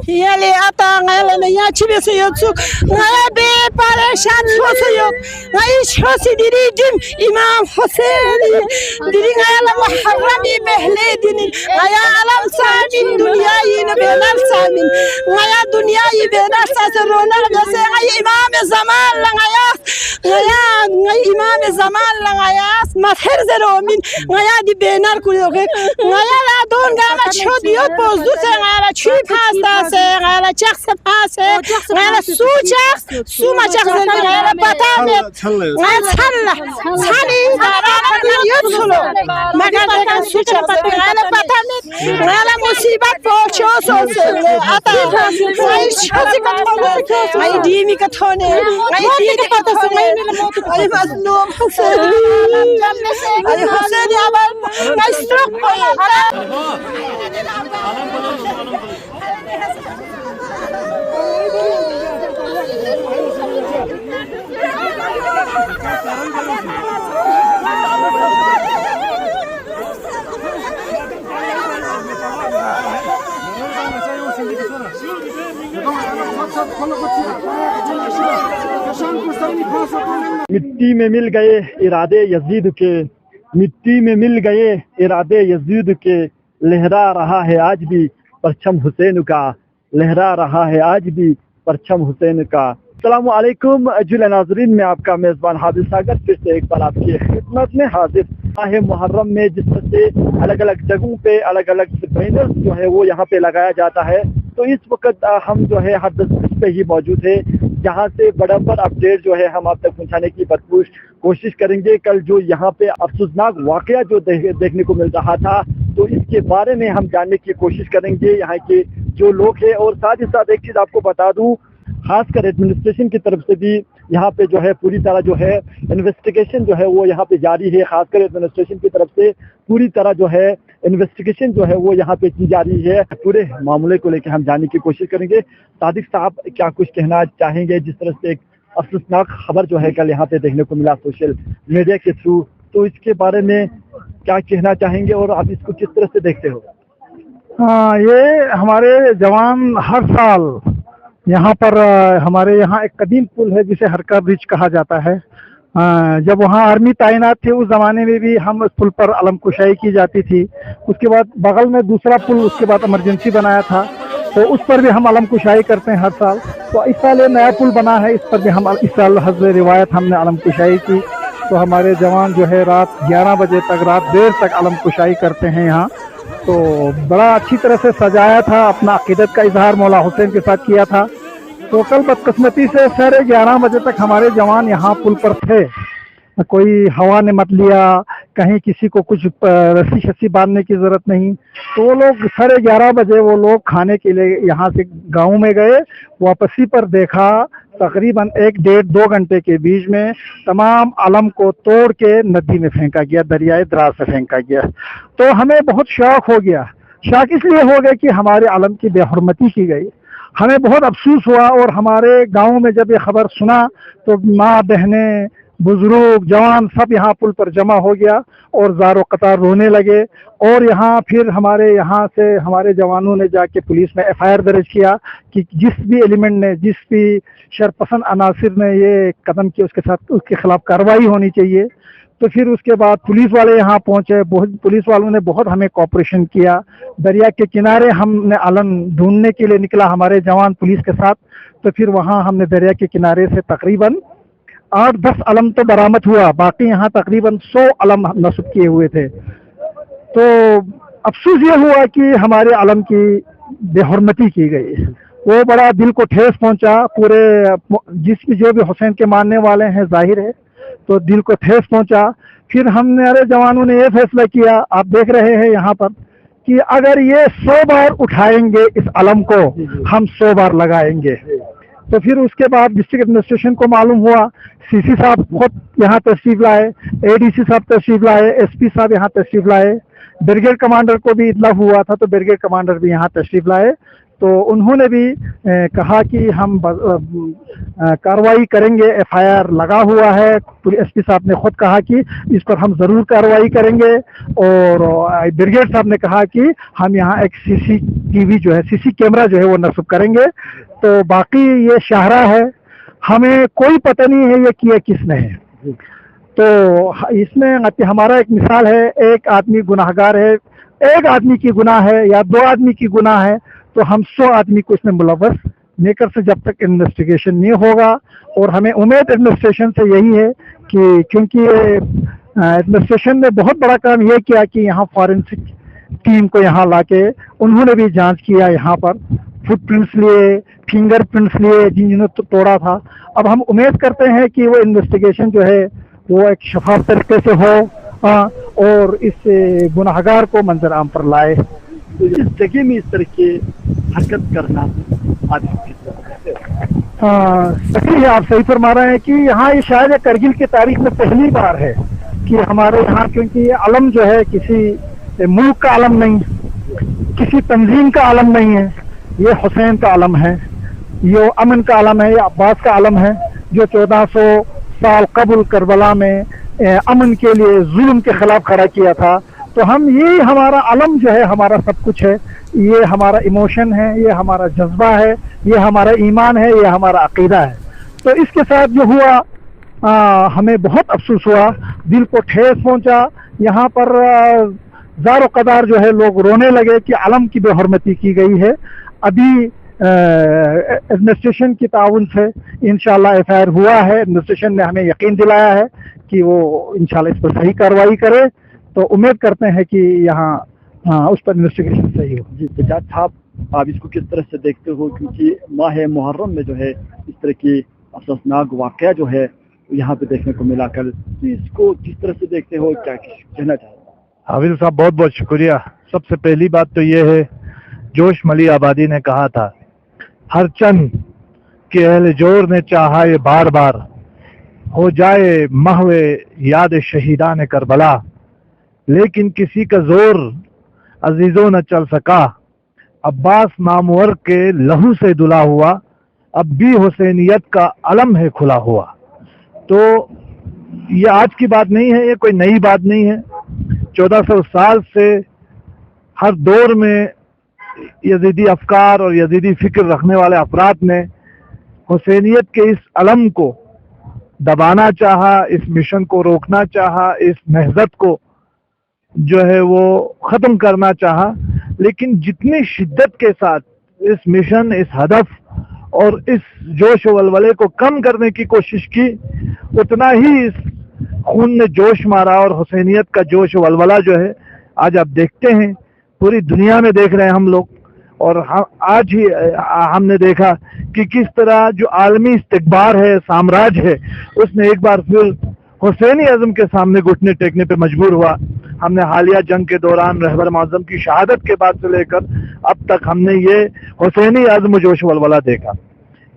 Yali ata ngala na ya chibe se yotsu ngala be pareshan hosu yok ngai shosi diri dim imam Hussein diri ngala muharrami behle dini ngaya alam samin dunia yin benar samin ngaya dunia yi benar sasrona ngase ngai imam zaman la ngaya ngai imam zaman la ngaya mather zero min ngaya di benar kuyoge ngaya la don gama chodiot bozdu se ngala chi pasta ngala chakse pase ngala su chaks su ma chakse ngala patame ngala chani dara yutsulo magade kan su chakse ngala patame ngala musibat pocho so se ata ngai shosi ka thone ngai dimi ka thone ngai dimi ka thone ai masno ai Hussein abar ngai stroke koye मिट्टी में मिल गए इरादे Yazid के, मिट्टी में मिल गए इरादे Yazid के, लहरा रहा है आज भी परचम हुसैन का, लहरा रहा है आज भी परचम हुसैन का। अस्सलामु अलैकुम अजुल नाजरीन, मैं आपका मेज़बान हाफिज सागर फिर से एक बार आपकी खिदमत में हाजिर। माह मुहर्रम में जिस तरह से अलग अलग जगहों पे अलग अलग बैनर्स जो है वो यहाँ पे लगाया जाता है, तो इस वक्त हम जो है हर दस्तक पे ही मौजूद है, जहाँ से बड़ा अपडेट जो है हम आप तक पहुँचाने की भरपूर कोशिश करेंगे। कल जो यहाँ पे अफसोसनाक वाकया जो देखने को मिल रहा था, तो इसके बारे में हम जानने की कोशिश करेंगे यहाँ के जो लोग हैं। और साथ ही साथ एक चीज़ आपको बता दूँ, खासकर एडमिनिस्ट्रेशन की तरफ से भी यहाँ पे जो है पूरी तरह जो है इन्वेस्टिगेशन जो है वो यहाँ पे जारी है। खासकर एडमिनिस्ट्रेशन की तरफ से पूरी तरह जो है इन्वेस्टिगेशन जो है वो यहाँ पे की जा रही है। पूरे मामले को लेकर हम जानने की कोशिश करेंगे। सादिक साहब क्या कुछ कहना चाहेंगे, जिस तरह से एक अफसोसनाक खबर जो है कल यहाँ पे देखने को मिला सोशल मीडिया के थ्रू, तो इसके बारे में क्या कहना चाहेंगे और आप इसको किस तरह से देखते हो? हाँ, ये हमारे जवान हर साल यहाँ पर हमारे यहाँ एक कदीम पुल है जिसे हरका ब्रिज कहा जाता है। जब वहाँ आर्मी तैनात थे उस ज़माने में भी हम उस पुल पर अलम कुशाई की जाती थी। उसके बाद बगल में दूसरा पुल उसके बाद इमरजेंसी बनाया था, तो उस पर भी हम अलम कुशाई करते हैं हर साल। तो इस साल ये नया पुल बना है, इस पर भी हम इस साल हज़्ब रिवायत हमने अलम कुशाई की। तो हमारे जवान जो है रात 11 बजे तक, रात देर तक अलम कुशाई करते हैं यहाँ। तो बड़ा अच्छी तरह से सजाया था, अपना अकीदत का इजहार मौला हुसैन के साथ किया था। तो कल बदकिस्मती से 11:30 बजे तक हमारे जवान यहाँ पुल पर थे। कोई हवा ने मत लिया, कहीं किसी को कुछ रस्सी शस्सी बांधने की ज़रूरत नहीं। तो वो लोग 11:30 बजे वो लोग खाने के लिए यहाँ से गाँव में गए। वापसी पर देखा तकरीबन 1-1.5-2 घंटे के बीच में तमाम अलम को तोड़ के नदी में फेंका गया, दरियाए द्रास से फेंका गया। तो हमें बहुत शौक हो गया। शौक इसलिए हो गया कि हमारे अलम की बेहरमती की गई। हमें बहुत अफसोस हुआ। और हमारे गांव में जब ये खबर सुना तो माँ बहनें बुजुर्ग जवान सब यहाँ पुल पर जमा हो गया और ज़ारो कतार रोने लगे। और यहाँ फिर हमारे यहाँ से हमारे जवानों ने जाके पुलिस में FIR दर्ज किया कि जिस भी एलिमेंट ने, जिस भी शरपसंद अनासिर ने ये कदम किया उसके खिलाफ कार्रवाई होनी चाहिए। तो फिर उसके बाद पुलिस वाले यहाँ पहुँचे। पुलिस वालों ने बहुत हमें कोऑपरेशन किया। दरिया के किनारे हमने अलम ढूंढने के लिए निकला हमारे जवान पुलिस के साथ। तो फिर वहाँ हमने दरिया के किनारे से तकरीबन 8-10 अलम तो बरामद हुआ, बाकी यहाँ तकरीबन 100 अलम नस्ब किए हुए थे। तो अफसोस ये हुआ कि हमारे अलम की बेहरमती की गई। वो बड़ा दिल को ठेस पहुँचा। पूरे जो भी हुसैन के मानने वाले हैं जाहिर है, तो दिल को ठेस पहुँचा। फिर हमारे जवानों ने ये फैसला किया, आप देख रहे हैं यहाँ पर, कि अगर ये 100 बार उठाएंगे इस अलम को, हम 100 बार लगाएंगे। तो फिर उसके बाद डिस्ट्रिक्ट एडमिनिस्ट्रेशन को मालूम हुआ, CC साहब खुद यहाँ तशरीफ लाए, ADC साहब तशरीफ लाए, SP साहब यहाँ तशरीफ लाए, ब्रिगेड कमांडर को भी इतला हुआ था तो ब्रिगेड कमांडर भी यहाँ तशरीफ लाए। تو انہوں نے بھی کہا کہ ہم کارروائی کریں گے، FIR لگا ہوا ہے، SP صاحب نے خود کہا کہ اس پر ہم ضرور کارروائی کریں گے، اور بریگیڈ صاحب نے کہا کہ ہم یہاں ایک CCTV جو ہے CC کیمرہ جو ہے وہ نصب کریں گے۔ تو باقی یہ شاہراہ ہے، ہمیں کوئی پتہ نہیں ہے یہ کیا کس نے ہے۔ تو اس میں ہمارا ایک مثال ہے، ایک آدمی گناہ گار ہے، ایک آدمی کی گناہ ہے یا 2 آدمی کی گناہ ہے تو ہم 100 آدمی کو اس میں ملوث نہیں کر سے جب تک انویسٹیگیشن نہیں ہوگا۔ اور ہمیں امید ایڈمنسٹریشن سے یہی ہے کہ کیونکہ ایڈمنسٹریشن نے بہت بڑا کام یہ کیا کہ یہاں فارنسک ٹیم کو یہاں لا کے انہوں نے بھی جانچ کیا، یہاں پر فٹ پرنٹس لیے، فنگر پرنٹس لیے جنہوں نے توڑا تھا۔ اب ہم امید کرتے ہیں کہ وہ انویسٹیگیشن جو ہے وہ ایک شفاف طریقے سے ہو اور اس گناہ گار کو منظر عام پر لائے۔ اس جگہ میں اس طرح کی حرکت کرنا آج صحیح ہے، آپ صحیح فرما رہے ہیں کہ یہاں یہ شاید کرگل کی تاریخ میں پہلی بار ہے کہ ہمارے یہاں، کیونکہ یہ علم جو ہے کسی ملک کا علم نہیں، کسی تنظیم کا علم نہیں ہے، یہ حسین کا علم ہے، یہ امن کا علم ہے، یہ عباس کا علم ہے جو 1400 سال قبل کربلا میں امن کے لیے ظلم کے خلاف کھڑا کیا تھا۔ تو ہم یہ ہمارا علم جو ہے ہمارا سب کچھ ہے، یہ ہمارا ایموشن ہے، یہ ہمارا جذبہ ہے، یہ ہمارا ایمان ہے، یہ ہمارا عقیدہ ہے۔ تو اس کے ساتھ جو ہوا ہمیں بہت افسوس ہوا، دل کو ٹھیس پہنچا۔ یہاں پر زار و قدار جو ہے لوگ رونے لگے کہ علم کی بے حرمتی کی گئی ہے۔ ابھی ایڈمنسٹریشن کی تعاون سے انشاءاللہ FIR ہوا ہے، ایڈمنسٹریشن نے ہمیں یقین دلایا ہے کہ وہ انشاءاللہ اس پر صحیح کارروائی کرے۔ تو امید کرتے ہیں کہ یہاں اس پر انویسٹیگیشن صحیح ہو۔ جی سجاد صاحب، آپ اس کو کس طرح سے دیکھتے ہو؟ کیونکہ ماہ محرم میں جو ہے اس طرح کی افسوسناک واقعہ جو ہے یہاں پہ دیکھنے کو ملا کل، تو اس کو کس طرح سے دیکھتے ہو، کیا کہنا چاہتے ہیں؟ حافظ صاحب بہت بہت شکریہ۔ سب سے پہلی بات تو یہ ہے، جوش ملی آبادی نے کہا تھا، ہر چند کہ اہل جور نے چاہا یہ بار بار، ہو جائے محو یاد شہیدان کربلا، لیکن کسی کا زور عزیزوں نہ چل سکا، عباس نامور کے لہو سے دھلا ہوا، اب بھی حسینیت کا علم ہے کھلا ہوا۔ تو یہ آج کی بات نہیں ہے، یہ کوئی نئی بات نہیں ہے۔ 1400 سال سے ہر دور میں یزیدی افکار اور یزیدی فکر رکھنے والے افراد نے حسینیت کے اس علم کو دبانا چاہا، اس مشن کو روکنا چاہا، اس نہضت کو جو ہے وہ ختم کرنا چاہا، لیکن جتنی شدت کے ساتھ اس مشن، اس ہدف اور اس جوش و ولولے کو کم کرنے کی کوشش کی، اتنا ہی اس خون نے جوش مارا، اور حسینیت کا جوش و ولولہ جو ہے آج آپ دیکھتے ہیں، پوری دنیا میں دیکھ رہے ہیں ہم لوگ، اور آج ہی ہم نے دیکھا کہ کس طرح جو عالمی استکبار ہے، سامراج ہے، اس نے ایک بار پھر حسینی عزم کے سامنے گھٹنے ٹیکنے پہ مجبور ہوا۔ ہم نے حالیہ جنگ کے دوران رہبر معظم کی شہادت کے بعد سے لے کر اب تک ہم نے یہ حسینی عزم و جوش ولولہ دیکھا۔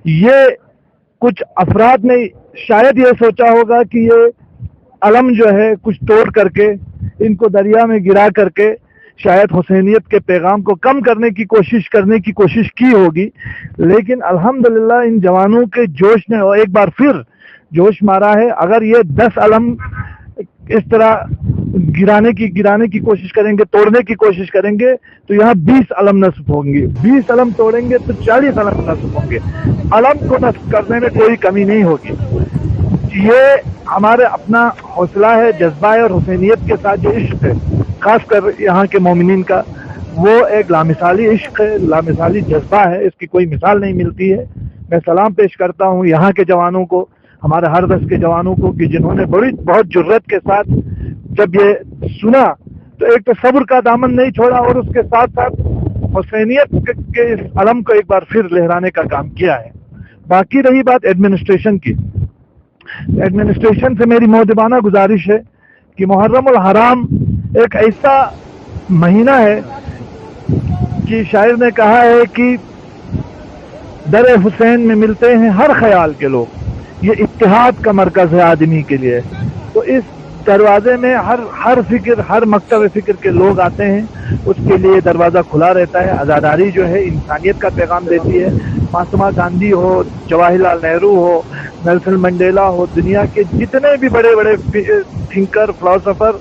یہ کچھ افراد نے شاید یہ سوچا ہوگا کہ یہ علم جو ہے کچھ توڑ کر کے ان کو دریا میں گرا کر کے شاید حسینیت کے پیغام کو کم کرنے کی کوشش کی ہوگی، لیکن الحمدللہ ان جوانوں کے جوش نے ایک بار پھر جوش مارا ہے۔ اگر یہ 10 علم اس طرح گرانے کی کوشش کریں گے، توڑنے کی کوشش کریں گے، تو یہاں 20 علم نصب ہوں گے، 20 علم توڑیں گے تو 40 علم نصب ہوں گے۔ علم کو نصب کرنے میں کوئی کمی نہیں ہوگی۔ یہ ہمارے اپنا حوصلہ ہے، جذبہ ہے، اور حسینیت کے ساتھ جو عشق ہے خاص کر یہاں کے مومنین کا، وہ ایک لامثالی عشق ہے، لامثالی جذبہ ہے، اس کی کوئی مثال نہیں ملتی ہے۔ میں سلام پیش کرتا ہوں یہاں کے جوانوں کو، ہمارے ہر دس کے جوانوں کو، کہ جنہوں نے بہت جرت کے ساتھ جب یہ سنا تو ایک تو صبر کا دامن نہیں چھوڑا، اور اس کے ساتھ ساتھ حسینیت کے اس علم کو ایک بار پھر لہرانے کا کام کیا ہے۔ باقی رہی بات ایڈمنسٹریشن کی، ایڈمنسٹریشن سے میری مؤدبانہ گزارش ہے کہ محرم الحرام ایک ایسا مہینہ ہے کہ شاعر نے کہا ہے کہ در حسین میں ملتے ہیں ہر خیال کے لوگ، یہ اتحاد کا مرکز ہے آدمی کے لیے۔ تو اس दरवाजे में हर फिक्र, हर मकतब फिक्र के लोग आते हैं, उसके लिए दरवाज़ा खुला रहता है। आज़ादारी जो है इंसानियत का पैगाम देती है। महात्मा गांधी हो, जवाहरलाल नेहरू हो, नेल्सन मंडेला हो, दुनिया के जितने भी बड़े बड़े थिंकर, फिलोसोफर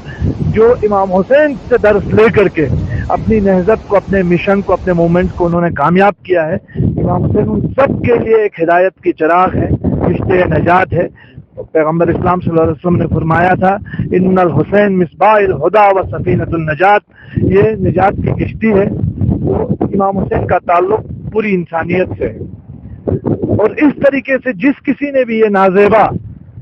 जो इमाम हुसैन से दर्स ले करके अपनी नहज़त को, अपने मिशन को, अपने मूवमेंट को उन्होंने कामयाब किया है, इमाम हुसैन उन सब के लिए एक हिदायत की चिराग है, रिश्ते नजात है। पैगम्बर इस्लाम सल्लल्लाहु अलैहि वसल्लम ने फरमाया था, इन्नल हुसैन मिस्बाइल हुदा व सफीनतुन नजात, ये निजात की किश्ती है। वो इमाम हुसैन का ताल्लुक पूरी इंसानियत से है। और इस तरीके से जिस किसी ने भी ये नाज़ेबा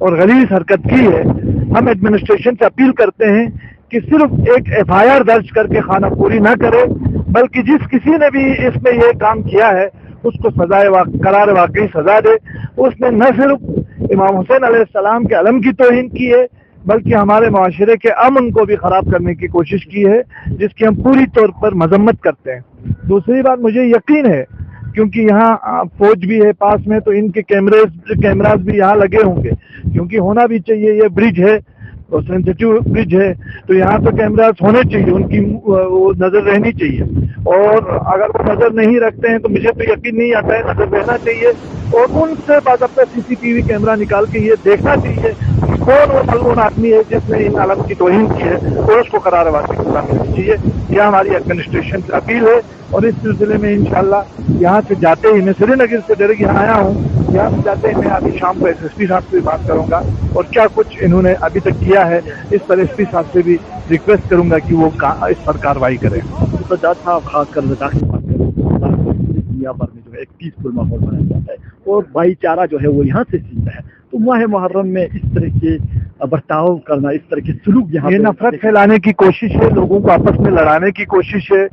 और गलीज़ हरकत की है, हम एडमिनिस्ट्रेशन से अपील करते हैं कि सिर्फ एक FIR दर्ज करके खाना पूरी न करे, बल्कि जिस किसी ने भी इसमें ये काम किया है उसको करार वाकई सजा दे। उसने न सिर्फ इमाम हुसैन अलैहिस्सलाम के अलम की तौहीन की है, बल्कि हमारे माशरे के अमन को भी ख़राब करने की कोशिश की है, जिसकी हम पूरी तौर पर मजम्मत करते हैं। दूसरी बात, मुझे यकीन है क्योंकि यहाँ फौज भी है पास में, तो इनके कैमरास भी यहाँ लगे होंगे, क्योंकि होना भी चाहिए। ये ब्रिज है और सेंसिटिव ब्रिज है, तो यहाँ तो कैमरास होने चाहिए, उनकी वो नज़र रहनी चाहिए। और अगर वो नज़र नहीं रखते हैं तो मुझे तो यकीन नहीं आता है, नज़र रहना चाहिए। और उनसे बाकायदा CCTV कैमरा निकाल के ये देखना चाहिए कौन वो मलून आदमी है जिसने इन आलम की तौहीन की है, और उसको करार वाक़ई सज़ा मिलनी चाहिए। यह हमारी एडमिनिस्ट्रेशन से अपील है। और इस सिलसिले में इंशाअल्लाह यहाँ से जाते ही, मैं श्रीनगर से डायरेक्ट यहाँ आया हूँ, यहाँ से जाते ही मैं अभी शाम को SSP साहब से बात करूँगा और क्या कुछ इन्होंने अभी तक किया है इस पर SP साहब से भी रिक्वेस्ट करूँगा कि वो इस पर कार्रवाई करें। तो जज साहब खासकर लद्दाख की बात करें, दुनिया भर में जो है एक पीसफुल माहौल बनाया जाता है और भाईचारा जो है वो यहाँ से सीखता है। तो माह मुहर्रम में इस तरह के बर्ताव करना, इस तरह के सलूक यहाँ, ये नफरत फैलाने की कोशिश है, लोगों को आपस में लड़ाने की कोशिश है।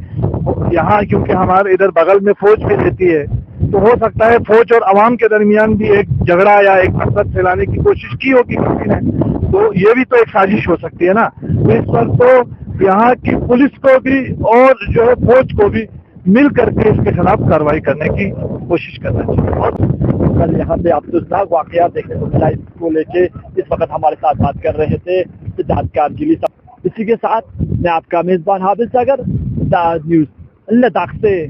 यहाँ क्योंकि हमारे इधर बगल में फौज भी रहती है, तो हो सकता है फौज और अवाम के दरमियान भी एक झगड़ा या एक नफरत फैलाने की कोशिश की होगी किसी ने, तो ये भी तो एक साजिश हो सकती है ना। तो इस पर तो यहाँ की पुलिस को भी और जो है फौज को भी मिल करके इसके खिलाफ कार्रवाई करने की कोशिश करना चाहिए। और कल यहाँ पे अफसोसनाक वाकया देखने को मिला, इसको लेके इस वक्त हमारे साथ बात कर रहे थे सिद्धार्थ कारगिली साहब। इसी के साथ मैं आपका मेजबान हाफिज सागर, न्यूज़ लद्दाख से।